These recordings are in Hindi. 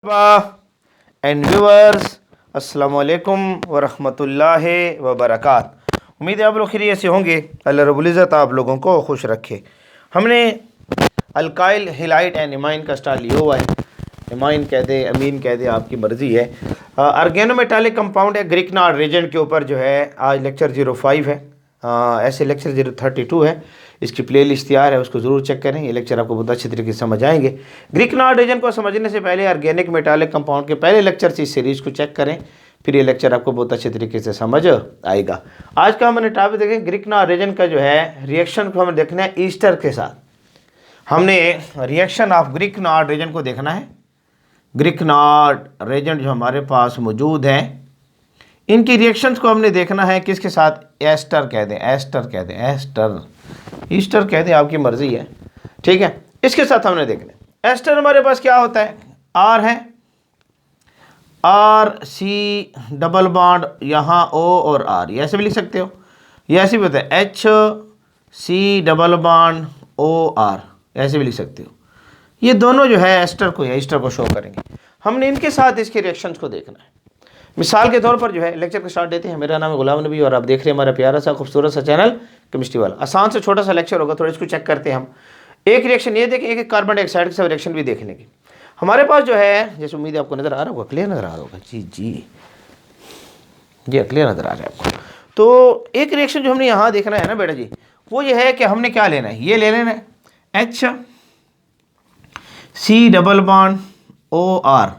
एंड व्यूअर्स अस्सलाम वालेकुम वरहमतुल्लाहि वबरकात। उम्मीद है आप लोग खैरियत से होंगे। अल्लाह रब्बुल इज़्ज़त आप लोगों को खुश रखे। हमने अल्काइल हिलाइट एंड इमाइन का स्टार लिया हुआ है। इमाइन कह दे, अमीन कह दे, आपकी मर्ज़ी है। ऑर्गेनोमेटालिक कंपाउंड है ग्रिकनार्ड रेजेंट के ऊपर जो है आज लेक्चर 05 है। ऐसे लेक्चर 032 है। इसकी प्लेलिस्ट तैयार है, उसको ज़रूर चेक करें। ये लेक्चर आपको बहुत अच्छी तरीके से समझ आएंगे। ग्रिकनार्ड रीजन को समझने से पहले ऑर्गेनिक मेटालिक कंपाउंड के पहले लेक्चर से इस सीरीज़ को चेक करें, फिर ये लेक्चर आपको बहुत अच्छे तरीके से समझ आएगा। आज का हमने टॉपिक देखें ग्रिकनार्ड रीजन का जो है रिएक्शन को हमें देखना है ईस्टर के साथ। हमने रिएक्शन ऑफ ग्रिकनार्ड रीजन को देखना है। ग्रिकनार्ड रीजन जो हमारे पास मौजूद है, इनकी रिएक्शंस को हमने देखना है किसके साथ। एस्टर कह दें, एस्टर कह दें, एस्टर, ईस्टर कह दें, आपकी मर्जी है, ठीक है। इसके साथ हमने देखना है। एस्टर हमारे पास क्या होता है, आर है, आर सी डबल बॉन्ड, यहाँ ओ और आर, ये ऐसे भी लिख सकते हो। ये ऐसे भी होता है H C double bond O R, ऐसे भी लिख सकते हो। ये दोनों जो है एस्टर को या ईस्टर को शो करेंगे। हमने इनके साथ इसके रिएक्शंस को देखना है। मिसाल के तौर पर जो है लेक्चर को स्टार्ट देते हैं। मेरा नाम है गुलाम नबी और आप देख रहे हैं हमारा प्यारा सा खूबसूरत सा चैनल केमिस्ट्री वाला। आसान से छोटा सा लेक्चर होगा, थोड़ा इसको चेक करते हैं हम। एक रिएक्शन ये देखें, एक कार्बन डाइऑक्साइड के साथ रिएक्शन भी देख लेंगे। हमारे पास जो है, जैसे उम्मीद है आपको नज़र आ रहा होगा, क्लियर नज़र आ रहा होगा, जी जी जी क्लियर नज़र आ रहा है आपको। तो एक रिएक्शन जो हमने यहाँ देखना है ना बेटा जी, वो ये है कि हमने क्या लेना है, ये ले लेना है H C double bond O R,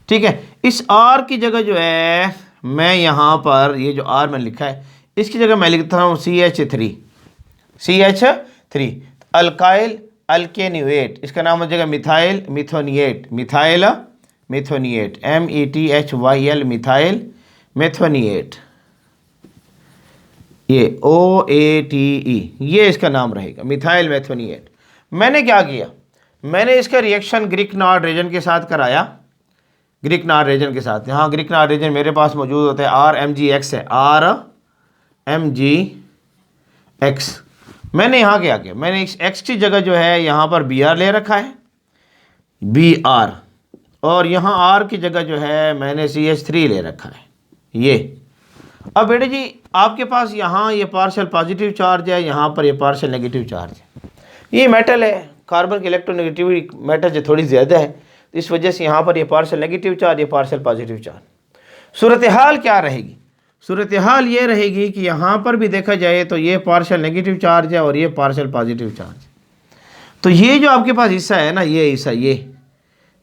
ठीक है। इस आर की जगह जो है मैं यहाँ पर ये जो आर मैंने लिखा है इसकी जगह मैं लिखता हूँ CH3, CH3 अल्काइल अल्केन्यूएट। इसका नाम हो जाएगा मिथाइल मिथोनिएट, मिथाइल मिथोनिएट, METHYL मिथाइल मिथोनिएट, ये OATE, ये इसका नाम रहेगा मिथाइल मिथोनिएट। मैंने क्या किया, मैंने इसका रिएक्शन ग्रिकनार्ड रीजन के साथ कराया। ग्रिकनार्ड रीजन के साथ, यहाँ ग्रिकनार्ड रीजन मेरे पास मौजूद होता है, RMGX है, RMGX। मैंने यहाँ क्या किया, मैंने इस X की जगह जो है यहाँ पर BR ले रखा है, BR, और यहाँ R की जगह जो है मैंने CH3 ले रखा है, ये। अब बेटे जी आपके पास यहाँ ये पार्शियल पॉजिटिव चार्ज है, यहाँ पर ये पार्शियल नेगेटिव चार्ज है। ये मेटल है, कार्बन की इलेक्ट्रोनेगेटिविटी मेटल से थोड़ी ज़्यादा है, इस वजह से यहाँ पर ये पार्शियल नेगेटिव चार्ज, ये पार्शियल पॉजिटिव चार्ज। सूरत हाल क्या रहेगी, सूरत हाल ये रहेगी कि यहाँ पर भी देखा जाए तो ये पार्शियल नेगेटिव चार्ज है और ये पार्शियल पॉजिटिव चार्ज। तो ये जो आपके पास हिस्सा है ना, ये हिस्सा, ये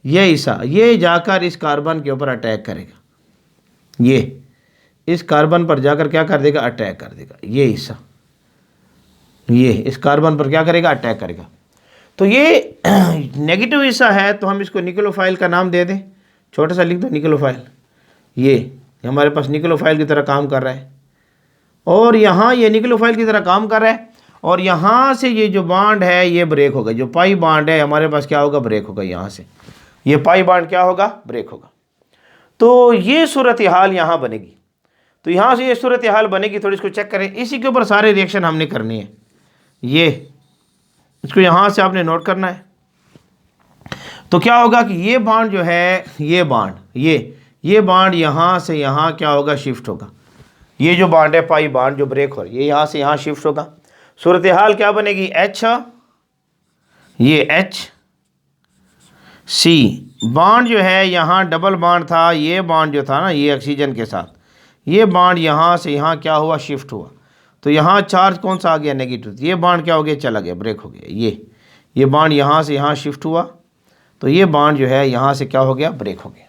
हिस्सा, ये जाकर इस कार्बन के ऊपर अटैक करेगा, ये इस कार्बन पर जाकर क्या कर देगा, अटैक कर देगा। ये हिस्सा, ये इस कार्बन पर क्या करेगा, अटैक करेगा। तो ये नेगेटिव हिस्सा है, तो हम इसको निक्लोफाइल का नाम दे दें, छोटा सा लिख दो निक्लोफाइल। ये हमारे पास निक्लोफाइल की तरह काम कर रहा है, और यहाँ ये निक्लोफाइल की तरह काम कर रहा है, और यहाँ से ये जो बॉन्ड है ये ब्रेक होगा। जो पाई बॉन्ड है हमारे पास क्या होगा, ब्रेक होगा। यहाँ से ये पाई बॉन्ड क्या होगा, ब्रेक होगा। तो ये सूरत हाल यहाँ बनेगी। तो यहाँ से ये सूरत हाल बनेगी, थोड़ी इसको चेक करें। इसी के ऊपर सारे रिएक्शन हमने करनी है। ये इसको यहाँ से आपने नोट करना है। तो क्या होगा कि ये बॉन्ड जो है, ये बॉन्ड, ये बॉन्ड यहाँ से यहाँ क्या होगा, शिफ्ट होगा। ये जो बॉन्ड है पाई बॉन्ड जो ब्रेक हो रहा है, ये यहाँ से यहाँ शिफ्ट होगा। सूरत हाल क्या बनेगी, H, ये HC बॉन्ड जो है यहाँ डबल बॉन्ड था, ये बॉन्ड जो था ना ये ऑक्सीजन के साथ, ये बॉन्ड यहाँ से यहाँ क्या हुआ, शिफ्ट हुआ। तो यहाँ चार्ज कौन सा आ गया, नेगेटिव। ये बॉन्ड क्या हो गया, चला गया, ब्रेक हो गया। ये बॉन्ड यहाँ से यहाँ शिफ्ट हुआ, तो ये बॉन्ड जो है यहाँ से क्या हो गया, ब्रेक हो गया।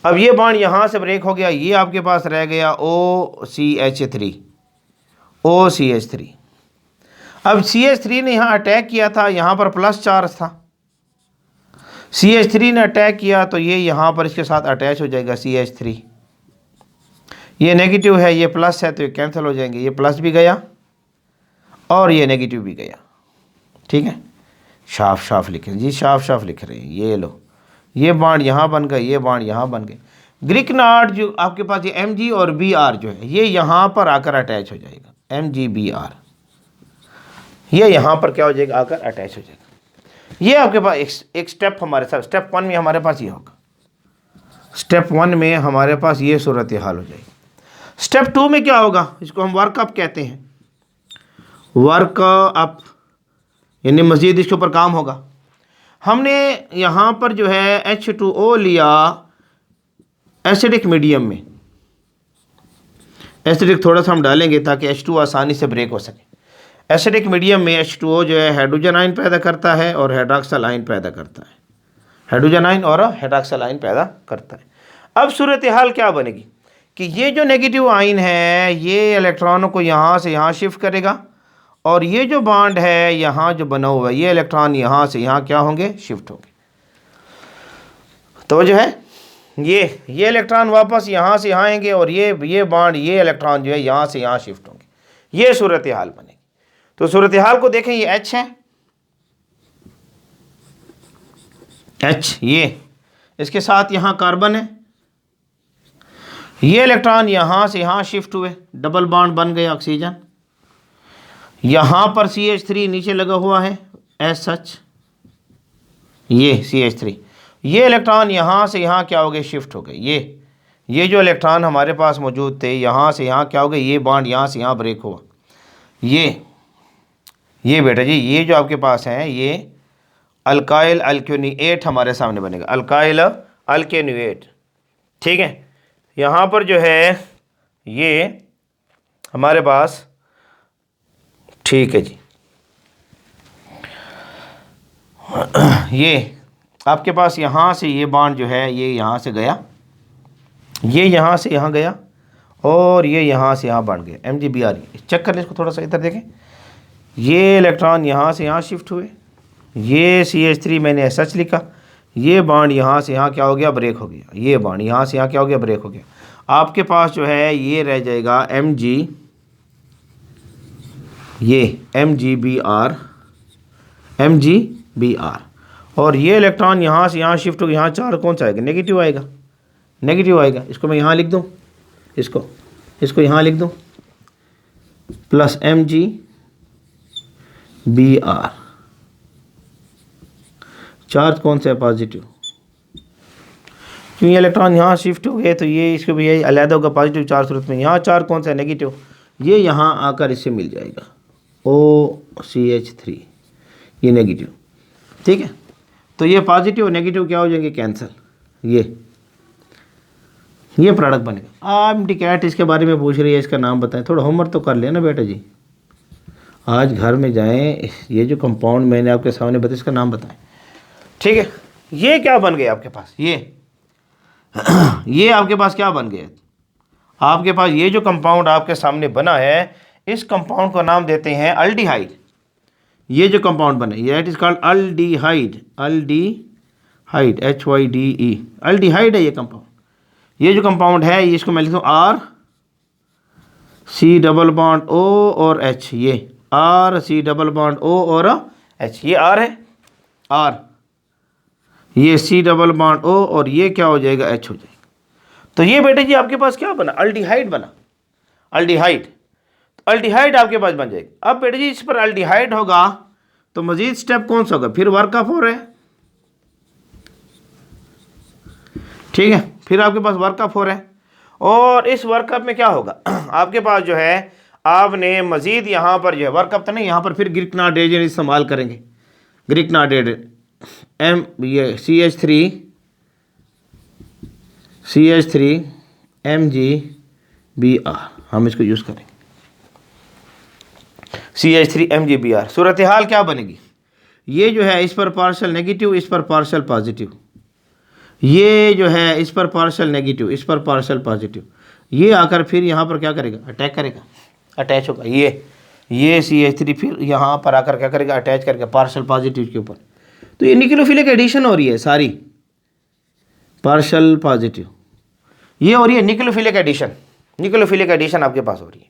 अब ये बॉन्ड यहाँ से ब्रेक हो गया, ये आपके पास रह गया OCH3, OCH3। अब CH3 ने यहाँ अटैक किया था, यहाँ पर प्लस चार्ज था, CH3 ने अटैक किया तो ये यहाँ पर इसके साथ अटैच हो जाएगा CH3। ये नेगेटिव है, ये प्लस है, तो ये कैंसिल हो जाएंगे। ये प्लस भी गया और ये नेगेटिव भी गया, ठीक है। साफ साफ लिख रहे हैं जी, साफ साफ लिख रहे हैं। ये लो, ये बॉन्ड यहाँ बन गए, ये बॉन्ड यहाँ बन गए। ग्रिकनार्ड जो आपके पास ये Mg और Br जो है ये यहाँ पर आकर अटैच हो जाएगा, MgBr, ये यहाँ पर क्या हो जाएगा, आकर अटैच हो जाएगा। ये आपके पास एक स्टेप हमारे साथ, स्टेप 1 में हमारे पास ये होगा, स्टेप 1 में हमारे पास ये सूरत हाल हो जाएगी। स्टेप 2 में क्या होगा, इसको हम वर्कअप कहते हैं, वर्कअप यानी मज़ीद इसके ऊपर काम होगा। हमने यहाँ पर जो है H2O लिया एसिडिक मीडियम में, एसिडिक थोड़ा सा हम डालेंगे ताकि H2O आसानी से ब्रेक हो सके। एसिडिक मीडियम में H2O जो है हाइड्रोजन आयन पैदा करता है और हाइड्रॉक्सिल आयन पैदा करता है, हाइड्रोजन आयन और हाइड्रॉक्सिल आयन पैदा करता है। अब सूरत हाल क्या बनेगी कि ये जो नेगेटिव आयन है ये इलेक्ट्रॉनों को यहाँ से यहाँ शिफ्ट करेगा, और ये जो बॉन्ड है यहाँ जो बना हुआ है ये इलेक्ट्रॉन यहाँ से यहाँ क्या होंगे, शिफ्ट होंगे। तो जो है ये इलेक्ट्रॉन वापस यहाँ से यहाँ आएंगे और ये बॉन्ड ये इलेक्ट्रॉन जो है यहाँ से यहाँ शिफ्ट होंगे। ये सूरत हाल बनेगी। तो सूरत हाल को देखें, ये H है, H ये, इसके साथ यहाँ कार्बन है, ये इलेक्ट्रॉन यहाँ से यहाँ शिफ्ट हुए, डबल बॉन्ड बन गए ऑक्सीजन। यहाँ पर CH3 नीचे लगा हुआ है SH, ये CH3, ये इलेक्ट्रॉन यहाँ से यहाँ क्या हो गए, शिफ्ट हो गए। ये जो इलेक्ट्रॉन हमारे पास मौजूद थे यहाँ से यहाँ क्या हो गए, ये बॉन्ड यहाँ से यहाँ ब्रेक हुआ। ये बेटा जी ये जो आपके पास है ये अल्काइल अल्केनुएट हमारे सामने बनेगा, अल्काइल अल्केनुएट। ठीक है, यहाँ पर जो है ये हमारे पास, ठीक है जी, ये आपके पास यहाँ से ये बॉन्ड जो है ये यहाँ से गया, ये यहाँ से यहाँ गया और ये यहाँ से यहाँ बढ़ गया, MgBr। चेक कर लें इसको थोड़ा सा, इधर देखें, ये इलेक्ट्रॉन यहाँ से यहाँ शिफ्ट हुए, ये CH3 मैंने SH लिखा, ये बॉन्ड यहाँ से यहाँ क्या हो गया, ब्रेक हो गया, ये बॉन्ड यहाँ से यहाँ क्या हो गया, ब्रेक हो गया। आपके पास जो है ये रह जाएगा MgBr, और ये इलेक्ट्रॉन यहाँ से यहाँ शिफ्ट हो गया, यहाँ चार्ज कौन सा आएगा, नेगेटिव आएगा, नेगेटिव आएगा। इसको मैं यहाँ लिख दूँ, इसको यहाँ लिख दूँ, प्लस MgBr, चार्ज कौन सा है, पॉजिटिव, क्योंकि ये इलेक्ट्रॉन यहाँ शिफ्ट हो गए तो ये इसको भी यही अलग होगा पॉजिटिव चार्ज सूरत में। यहाँ चार्ज कौन सा है, नेगेटिव, ये यहाँ आकर इससे मिल जाएगा OCH3, ये नेगेटिव। ठीक है, तो ये पॉजिटिव और नेगेटिव क्या हो जाएंगे, कैंसिल, ये प्रोडक्ट बनेगा। आप डिकैट इसके बारे में पूछ रही है, इसका नाम बताएं, थोड़ा होमवर्क तो कर लेना बेटा जी, आज घर में जाएं, ये जो कंपाउंड मैंने आपके सामने बताया इसका नाम बताएं। ठीक है, ये क्या बन गया आपके पास, ये आपके पास क्या बन गया, आपके पास ये जो कंपाउंड आपके सामने बना है इस कंपाउंड को नाम देते हैं अल्डिहाइड। ये जो कंपाउंड बना है it is called aldehyde, aldehyde HYDE, aldehyde है ये कंपाउंड। ये जो कंपाउंड है इसको मैं लिखता हूँ RC⋯O और H, ये RC⋯O और H, ये R है R, ये C⋯O और ये क्या हो जाएगा, H हो जाएगा। तो ये बेटे जी आपके पास क्या बना, अल्डिहाइड बना, अल्डिहाइड। अल्डिहाइड आपके पास बन जाएगी। अब बेटे जी इस पर अल्डिहाइड होगा तो मजीद स्टेप कौन सा होगा, फिर वर्कअप हो रहा है। ठीक है, फिर आपके पास वर्कअप हो रहा है और इस वर्कअप में क्या होगा आपके पास जो है आपने मजीद यहाँ पर जो है वर्कअप तो नहीं, यहाँ पर फिर ग्रिग्नार्ड एजेंट इस्तेमाल करेंगे, ग्रिग्नार्ड एजेंट ये CH3 MgBr, हम इसको यूज़ करेंगे CH3 MgBr। सूरत हाल क्या बनेगी, ये जो है इस पर पार्शल नेगेटिव, इस पर पार्शल पॉजिटिव, ये जो है इस पर पार्शल नेगेटिव, इस पर पार्शल पॉजिटिव, ये आकर फिर यहाँ पर क्या करेगा, अटैक करेगा, अटैच होगा। ये CH3 फिर यहाँ पर आकर क्या करेगा, अटैच करेगा पार्शल पॉजिटिव के ऊपर। तो ये न्यूक्लियोफिलिक एडिशन हो रही है सारी, पार्शल पॉजिटिव ये हो रही है न्यूक्लियोफिलिक एडिशन, न्यूक्लियोफिलिक एडिशन आपके पास हो रही है,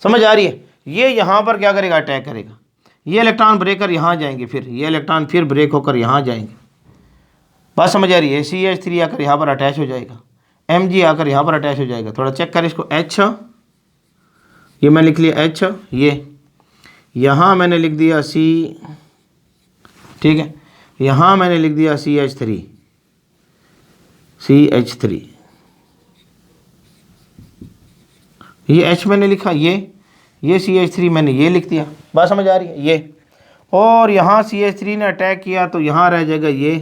समझ आ रही है। ये यहाँ पर क्या करेगा, अटैक करेगा, ये इलेक्ट्रॉन ब्रेक कर यहाँ जाएंगे, फिर ये इलेक्ट्रॉन फिर ब्रेक होकर यहाँ जाएंगे, बात समझ आ रही है। CH3 आकर यहाँ पर अटैच हो जाएगा, Mg आकर यहाँ पर अटैच हो जाएगा। थोड़ा चेक करें इसको, H ये मैं लिख लिया H, ये यहाँ मैंने लिख दिया ठीक है, यहाँ मैंने लिख दिया CH3, CH3, ये H मैंने लिखा, ये CH3 मैंने ये लिख दिया। बात समझ आ रही है ये, और यहाँ CH3 ने अटैक किया तो यहाँ रह जाएगा ये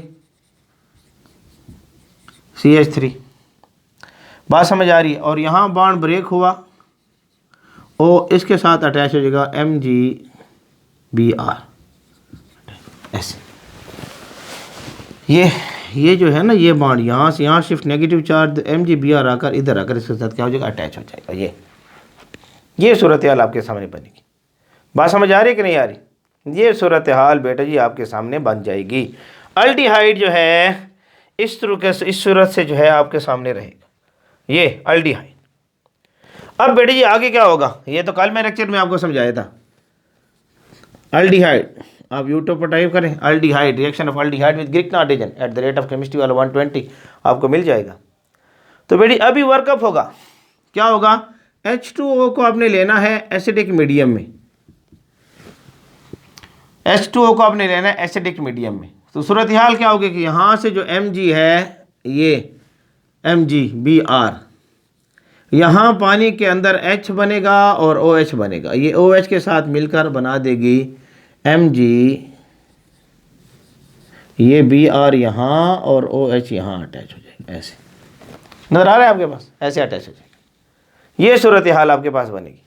CH3। बात समझ आ रही है, और यहाँ बॉन्ड ब्रेक हुआ और इसके साथ अटैच हो जाएगा MgBr ऐसे। ये जो है ना, ये बॉन्ड यहाँ से यहाँ शिफ्ट, नेगेटिव चार्ज MgBr आकर इधर आकर इसके साथ क्या हो जाएगा, अटैच हो जाएगा। ये सूरत हाल आपके सामने बनेगी। बात समझ आ रही है कि नहीं आ रही? ये सूरत हाल बेटा जी आपके सामने बन जाएगी। अल्डिहाइड जो है इस सूरत से जो है आपके सामने रहेगा, ये अल्डिहाइड। अब बेटा जी आगे क्या होगा, ये तो कल मैं लेक्चर में आपको समझाया था। अल्डिहाइड आप यूट्यूब पर टाइप करें, aldehyde, reaction of aldehyde with Greek nitrogen at the rate of chemistry वाला 120 आपको मिल जाएगा। तो बेटी अभी वर्कअप होगा, क्या होगा, H2O को आपने लेना है एसिडिक मीडियम में, H2O को आपने लेना है एसिडिक मीडियम में। तो सूरत हाल क्या होगी कि यहाँ से जो Mg है, ये MgBr, यहाँ पानी के अंदर H बनेगा और OH बनेगा, ये OH के साथ मिलकर बना देगी Mg, ये Br यहाँ और OH यहाँ अटैच हो जाएगा, ऐसे नजर आ रहा है आपके पास, ऐसे अटैच हो जाएगा। ये सूरत हाल आपके पास बनेगी।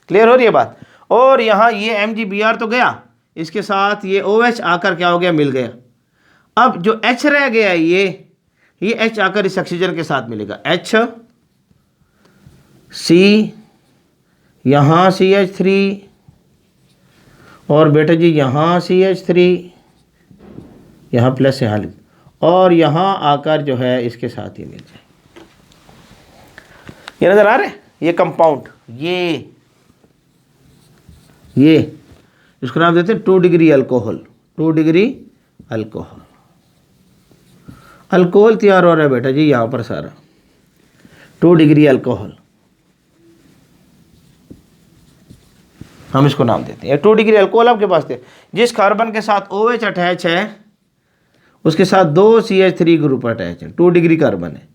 क्लियर हो रही है बात? और यहाँ ये MgBr तो गया, इसके साथ ये OH आकर क्या हो गया, मिल गया। अब जो H रह गया ये H आकर इस ऑक्सीजन के साथ मिलेगा, H C, यहाँ CH3 और बेटा जी यहाँ CH3, यहाँ प्लस यहाँ लिख, और यहाँ आकर जो है इसके साथ ही मिल जाए। ये नजर आ रहा है, ये कंपाउंड, ये इसको नाम देते हैं 2 degree alcohol. 2 degree alcohol, alcohol तैयार हो रहा है बेटा जी यहाँ पर सारा, 2 डिग्री अल्कोहल हम इसको नाम देते हैं। 2 डिग्री अल्कोहल आपके पास थे, जिस कार्बन के साथ OH अटैच है उसके साथ 2 CH3 ग्रुप अटैच है, 2 डिग्री कार्बन है,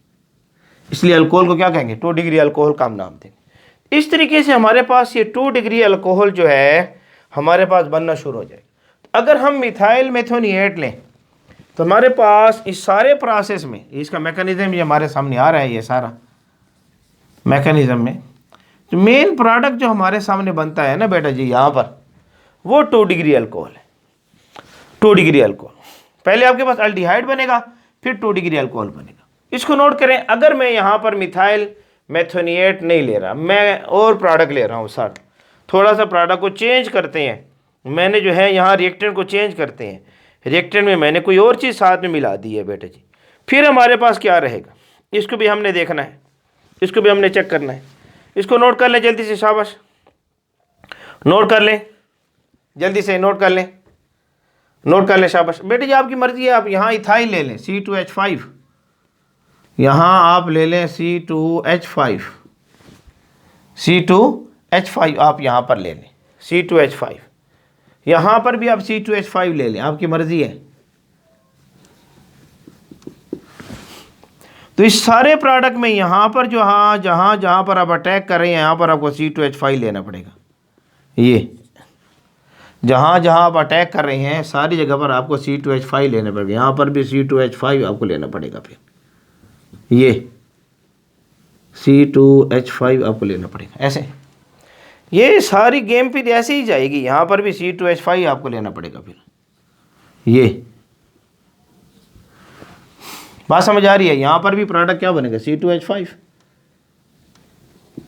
इसलिए अल्कोहल को क्या कहेंगे, 2 डिग्री अल्कोहल का हम नाम देंगे। इस तरीके से हमारे पास ये 2 डिग्री अल्कोहल जो है हमारे पास बनना शुरू हो जाएगा। अगर हम मिथाइल मेथोनिएट लें तो हमारे पास इस सारे प्रोसेस में, इसका मैकेनिज्म ये हमारे सामने आ रहा है, ये सारा मैकेनिज्म में जो मेन प्रोडक्ट जो हमारे सामने बनता है ना बेटा जी यहाँ पर, वो 2 डिग्री अल्कोहल है। 2 डिग्री अल्कोहल, पहले आपके पास अल्डिहाइड बनेगा, फिर 2 डिग्री अल्कोहल बनेगा। इसको नोट करें, अगर मैं यहाँ पर मिथाइल मेथोनिएट नहीं ले रहा, मैं और प्रोडक्ट ले रहा हूँ सर, थोड़ा सा प्रोडक्ट को चेंज करते हैं, मैंने जो है यहाँ रिएक्टेंट को चेंज करते हैं, रिएक्टेंट में मैंने कोई और चीज़ साथ में मिला दी है बेटा जी, फिर हमारे पास क्या रहेगा, इसको भी हमने देखना है, इसको भी हमने चेक करना है। इसको नोट कर लें जल्दी से, शाबाश, नोट कर लें जल्दी से, नोट कर लें, नोट कर लें, शाबाश। बेटे जी आपकी मर्जी है, आप यहाँ इथाइल ले लें C2H5, यहाँ आप ले लें C2H5, C2H5 आप यहाँ पर ले लें, C2H5, यहाँ पर भी आप C2H5 ले लें, आपकी मर्जी है। तो इस सारे प्रोडक्ट में यहाँ पर जो जहाँ पर आप अटैक कर रहे हैं यहाँ पर आपको C2H5 लेना पड़ेगा। ये जहाँ आप अटैक कर रहे हैं सारी जगह पर आपको C2H5 लेना पड़ेगा, यहाँ पर भी C2H5 आपको लेना पड़ेगा, फिर ये C2H5 आपको लेना पड़ेगा, ऐसे ये सारी गेम फिर ऐसे ही जाएगी। यहाँ पर भी C2H5 आपको लेना पड़ेगा, फिर ये बात समझ आ रही है। यहाँ पर भी प्रोडक्ट क्या बनेगा, C2H5,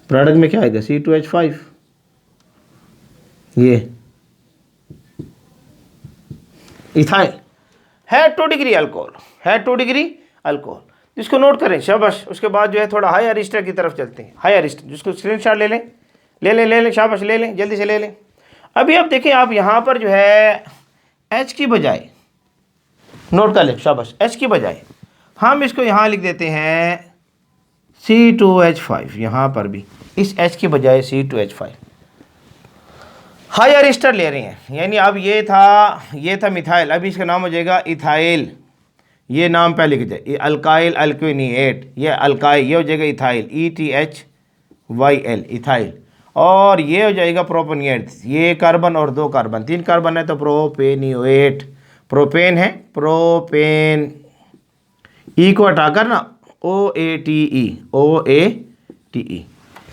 प्रोडक्ट में क्या आएगा C2H5, ये इथाइल है 2 डिग्री अल्कोहल, है 2 डिग्री अल्कोहल। इसको नोट करें, शाबाश। उसके बाद जो है थोड़ा हाई अरिस्टर की तरफ चलते हैं, हाई अरिस्टर, जिसको स्क्रीनशॉट ले लें, शाबाश, ले लें, जल्दी से ले लें। अभी आप देखें, आप यहाँ पर जो है H की बजाय, नोट कर लें, शाबाश, H की बजाय हम इसको यहाँ लिख देते हैं C2H5, यहाँ पर भी इस H की बजाय C2H5। हायर एस्टर ले रहे हैं, यानी अब ये था मिथाइल, अब इसका नाम हो जाएगा इथाइल, ये नाम पहले लिख जाए, ये अल्काइल अल्क्विनिएट, ये अल्काइल, ये हो जाएगा इथाइल, ETHYL इथाइल, और ये हो जाएगा प्रोपेनिएट, ये कार्बन और 2 कार्बन, 3 कार्बन है तो प्रोपेनिएट, प्रोपेन है, प्रोपेन, ई को हटाकर ना OATE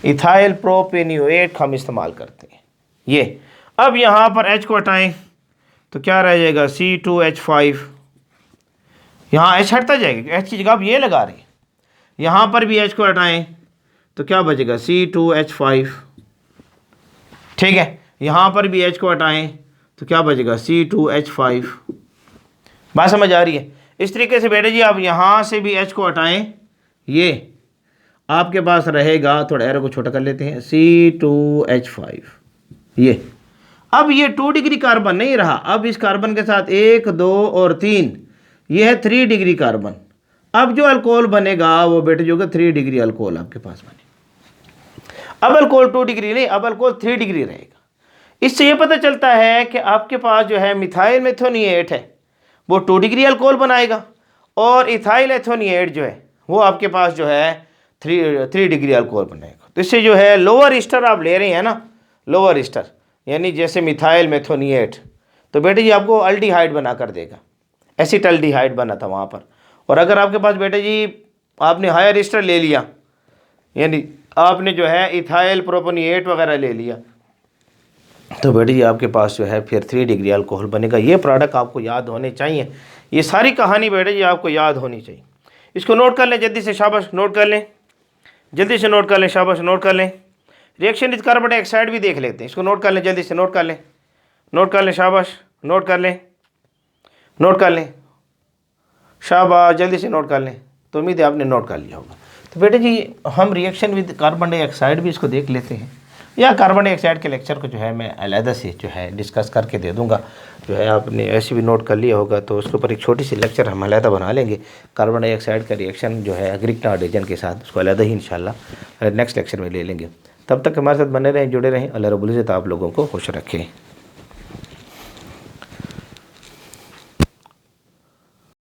इथाइल प्रोपेनिएट हम इस्तेमाल करते हैं। ये अब यहाँ पर H को हटाएं तो क्या रह जाएगा, C2H5, यहाँ H हटता जाएगा, H की जगह आप ये लगा रहे हैं, यहाँ पर भी H को हटाएं तो क्या बचेगा, C2H5, ठीक है, यहाँ पर भी H को हटाएं तो क्या बचेगा, C2H5। बात समझ आ रही है? इस तरीके से बेटे जी आप यहाँ से भी H को हटाएं, ये आपके पास रहेगा, थोड़ा एरो को छोटा कर लेते हैं, C2H5, ये अब ये 2 डिग्री कार्बन नहीं रहा, अब इस कार्बन के साथ 1 2 और 3, ये है 3 डिग्री कार्बन। अब जो अल्कोहल बनेगा वो बेटे जो 3 डिग्री अल्कोहल आपके पास बने। अब अल्कोहल 2 डिग्री नहीं, अब अल्कोहल 3 डिग्री रहेगा। इससे ये पता चलता है कि आपके पास जो है मिथाइल मेथोनिएट है वो 2 डिग्री अल्कोहल बनाएगा, और इथाइल एथोनिएट जो है वो आपके पास जो है 3 डिग्री अल्कोहल बनाएगा। तो इससे जो है लोअर ईस्टर आप ले रहे हैं ना, लोअर ईस्टर यानी जैसे मिथाइल मेथोनिएट, तो बेटे जी आपको अल्डिहाइड बना कर देगा, एसिटल्डिहाइड बना था वहाँ पर। और अगर आपके पास बेटे जी आपने हायर ईस्टर ले लिया, यानी आपने जो है इथाइल प्रोपेनिएट वगैरह ले लिया, तो बेटे जी आपके पास जो है फिर 3 डिग्री अल्कोहल बनेगा। ये प्रोडक्ट आपको याद होने चाहिए, ये सारी कहानी बेटे जी आपको याद होनी चाहिए। इसको नोट कर लें जल्दी से, शाबाश नोट कर लें, जल्दी से नोट कर लें, शाबाश नोट कर लें। रिएक्शन विद कार्बन डाइऑक्साइड भी देख लेते हैं, इसको नोट कर लें जल्दी से, नोट कर लें, नोट कर लें, शाबाश नोट कर लें, नोट कर लें, शाबाश जल्दी से नोट कर लें। तो उम्मीद है आपने नोट कर लिया होगा। तो बेटे जी हम रिएक्शन विद कार्बन डाइऑक्साइड भी इसको देख लेते हैं, या कार्बन डाइऑक्साइड के लेक्चर को जो है मैं अलहदा से जो है डिस्कस करके दे दूंगा, जो है आपने ऐसे भी नोट कर लिया होगा, तो उसके ऊपर एक छोटी सी लेक्चर हम अलहदा बना लेंगे। कार्बन डाइऑक्साइड का रिएक्शन जो है ग्रीक नाइट्रोजन के साथ, उसको अलहदा ही इंशाल्लाह नेक्स्ट लेक्चर में ले लेंगे। तब तक हमारे साथ बने रहें, जुड़े रहें। अल्लाह रब्बुल इज़्ज़त आप लोगों को खुश रखें।